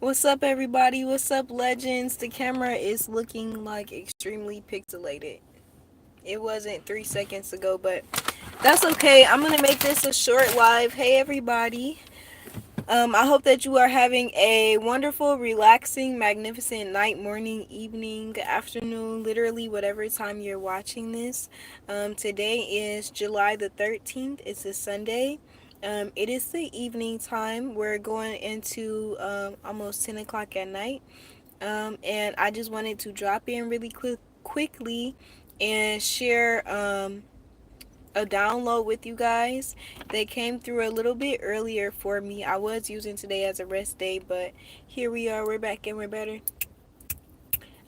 What's up, everybody? What's up, legends? The camera is looking like extremely pixelated. It wasn't 3 seconds ago, but that's okay. I'm gonna make this a short live. Hey, everybody. I hope that you are having a wonderful, relaxing, magnificent night, morning, evening, afternoon, literally whatever time you're watching this. Today is July the 13th. It's a Sunday. It is the evening time. We're going into almost 10 o'clock at night. And I just wanted to drop in really quickly and share a download with you guys. They came through a little bit earlier for me. I was using today as a rest day, but here we are. We're back and we're better.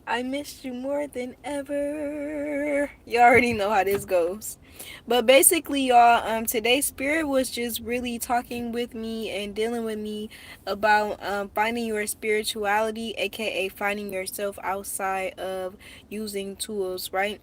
I missed you more than ever. You already know how this goes. But basically, y'all, today Spirit was just really talking with me and dealing with me about finding your spirituality, aka finding yourself outside of using tools, right?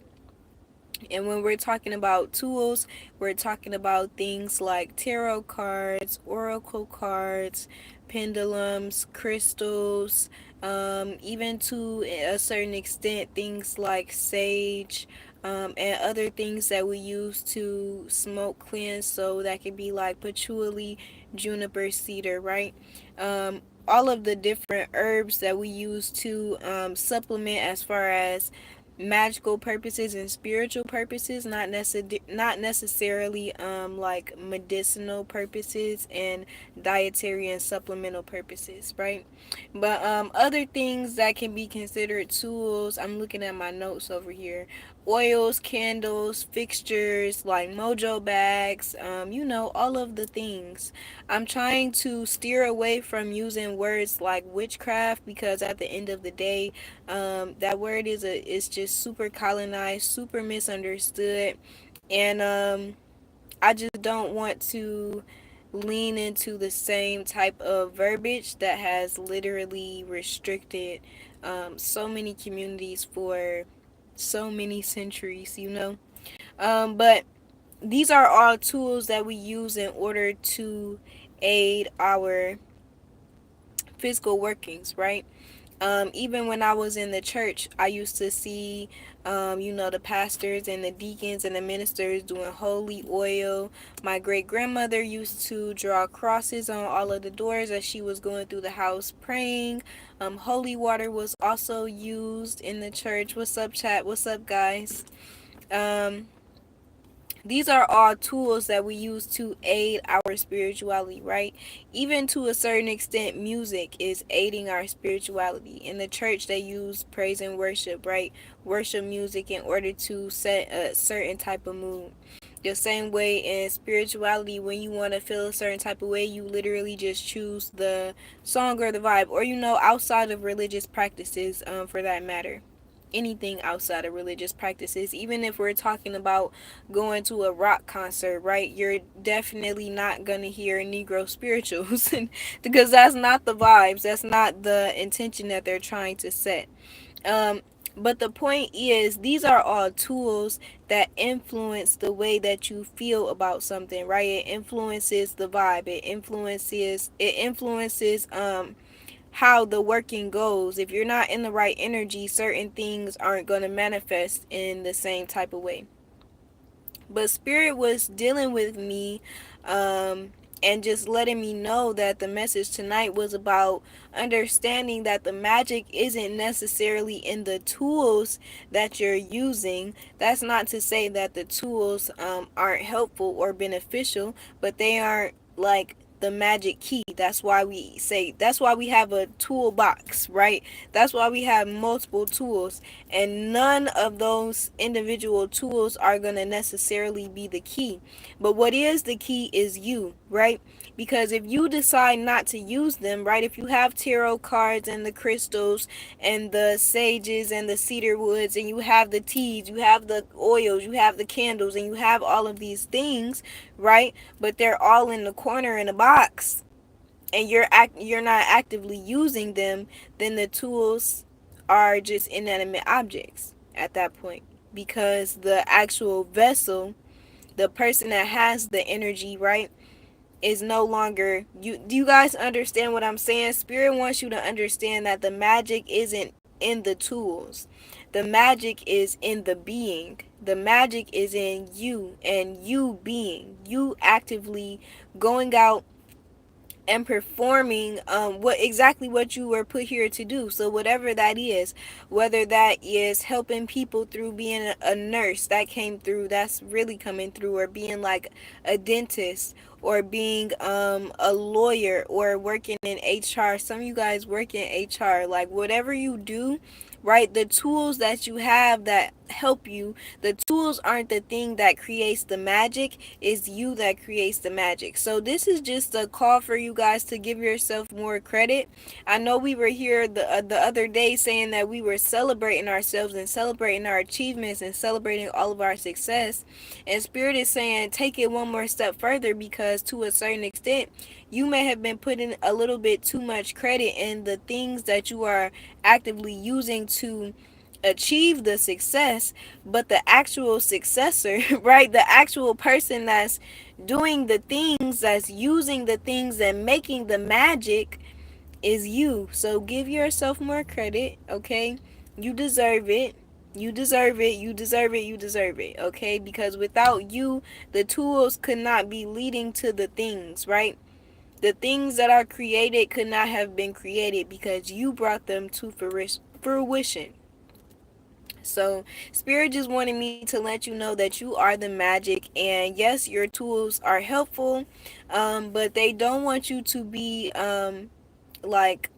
And when we're talking about tools, we're talking about things like tarot cards, oracle cards, pendulums, crystals, even to a certain extent, things like sage, and other things that we use to smoke cleanse. So that could be like patchouli, juniper, cedar, right? All of the different herbs that we use to supplement as far as magical purposes and spiritual purposes, not necessarily like medicinal purposes and dietary and supplemental purposes, right? But other things that can be considered tools, I'm looking at my notes over here: oils, candles, fixtures like mojo bags, all of the things. I'm trying to steer away from using words like witchcraft, because at the end of the day, that word is just super colonized, super misunderstood, and I just don't want to lean into the same type of verbiage that has literally restricted so many communities for so many centuries, but these are all tools that we use in order to aid our physical workings, right? Even when I was in the church, I used to see, the pastors and the deacons and the ministers doing holy oil. My great grandmother used to draw crosses on all of the doors as she was going through the house praying. Holy water was also used in the church. What's up, chat? What's up, guys? Um, these are all tools that we use to aid our spirituality, right? Even to a certain extent, music is aiding our spirituality. In the church, they use praise and worship, right? Worship music in order to set a certain type of mood. The same way in spirituality, when you want to feel a certain type of way, you literally just choose the song or the vibe, or outside of religious practices, for that matter. Anything outside of religious practices, even if we're talking about going to a rock concert, right? You're definitely not gonna hear Negro spirituals because that's not the vibes, that's not the intention that they're trying to set. um but the point is, these are all tools that influence the way that you feel about something, right? It influences the vibe, it influences how the working goes. If you're not in the right energy, certain things aren't going to manifest in the same type of way. But Spirit was dealing with me, and just letting me know that the message tonight was about understanding that the magic isn't necessarily in the tools that you're using. That's not to say that the tools aren't helpful or beneficial, but they aren't like the magic key. That's why we have a toolbox, right? That's why we have multiple tools, and none of those individual tools are going to necessarily be the key. But what is the key is you, right? Because if you decide not to use them, right, if you have tarot cards and the crystals and the sages and the cedar woods, and you have the teas, you have the oils, you have the candles, and you have all of these things, right, but they're all in the corner in a box, and you're not actively using them, then the tools are just inanimate objects at that point, because the actual vessel, the person that has the energy, right, is no longer you. Do you guys understand what I'm saying? Spirit wants you to understand that the magic isn't in the tools. The magic is in the being. The magic is in you, and you being, you actively going out and performing what you were put here to do. So whatever that is, whether that is helping people through being a nurse, that came through, that's really coming through, or being like a dentist, or being a lawyer, or working in HR. Some of you guys work in HR. Like whatever you do, right, the tools that you have that help you, the tools aren't the thing that creates the magic, is you that creates the magic. So this is just a call for you guys to give yourself more credit. I know we were here the other day saying that we were celebrating ourselves and celebrating our achievements and celebrating all of our success, and Spirit is saying take it one more step further, because to a certain extent you may have been putting a little bit too much credit in the things that you are actively using to achieve the success, but the actual successor, right, the actual person that's doing the things, that's using the things and making the magic, is you. So give yourself more credit, okay? You deserve it. You deserve it. You deserve it. You deserve it, okay? Because without you, the tools could not be leading to the things, right? The things that are created could not have been created because you brought them to fruition. So Spirit just wanted me to let you know that you are the magic, and yes, your tools are helpful, but they don't want you to be like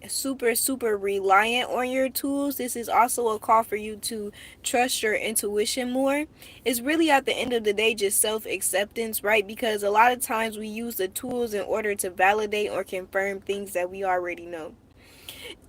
super reliant on your tools. This is also a call for you to trust your intuition more. It's really at the end of the day just self-acceptance, right? Because a lot of times we use the tools in order to validate or confirm things that we already know.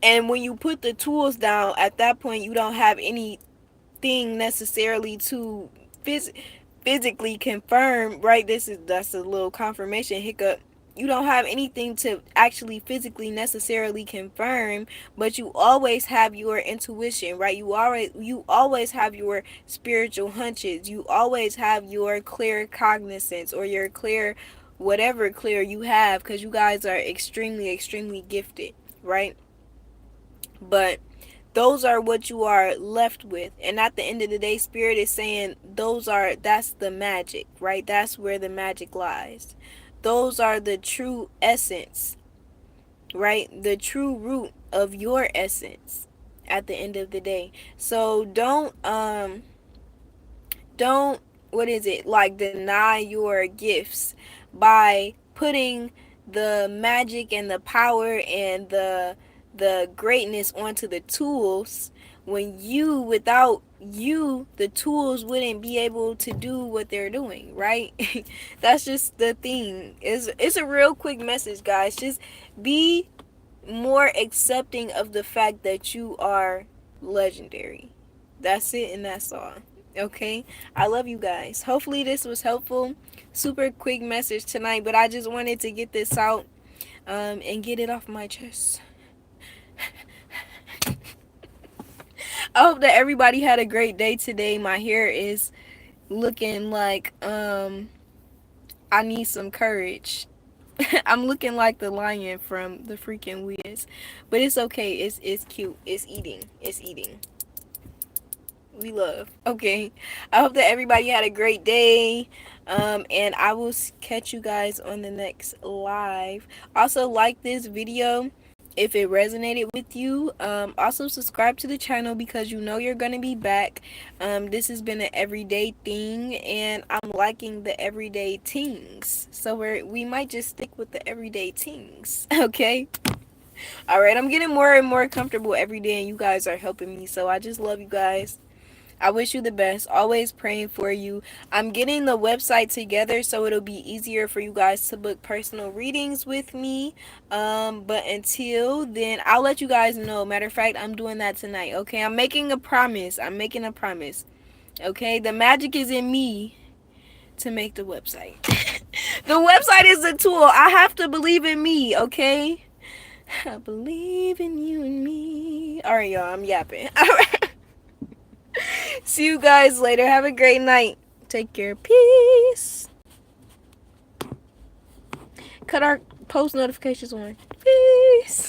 And when you put the tools down, at that point you don't have anything necessarily to physically confirm, right? That's a little confirmation hiccup. You don't have anything to actually physically necessarily confirm, but you always have your intuition, right? You always have your spiritual hunches. You always have your clear cognizance, or your clear whatever clear you have, because you guys are extremely gifted, right? But those are what you are left with, and at the end of the day, Spirit is saying that's the magic, right? That's where the magic lies. Those are the true essence, right? The true root of your essence at the end of the day. So don't what is it, like, deny your gifts by putting the magic and the power and the greatness onto the tools, when without you, the tools wouldn't be able to do what they're doing, right? That's just the thing. It's a real quick message, guys. Just be more accepting of the fact that you are legendary. That's it, and that's all. Okay, I love you guys. Hopefully this was helpful. Super quick message tonight, but I just wanted to get this out and get it off my chest. I hope that everybody had a great day today. My hair is looking like I need some courage. I'm looking like the lion from the freaking Wiz, but it's okay. It's cute. It's eating. It's eating. We love. Okay, I hope that everybody had a great day, and I will catch you guys on the next live. Also, like this video if it resonated with you. Also subscribe to the channel, because you know you're gonna be back. This has been an everyday thing, and I'm liking the everyday things, so we might just stick with the everyday things. Okay, all right, I'm getting more and more comfortable every day, and you guys are helping me, so I just love you guys. I wish you the best. Always praying for you. I'm getting the website together so it'll be easier for you guys to book personal readings with me. But until then, I'll let you guys know. Matter of fact, I'm doing that tonight. Okay, I'm making a promise. Okay, the magic is in me to make the website. The website is a tool. I have to believe in me. Okay, I believe in you and me. All right, y'all. I'm yapping. All right. See you guys later. Have a great night. Take care. Peace. cut our post notifications on. Peace.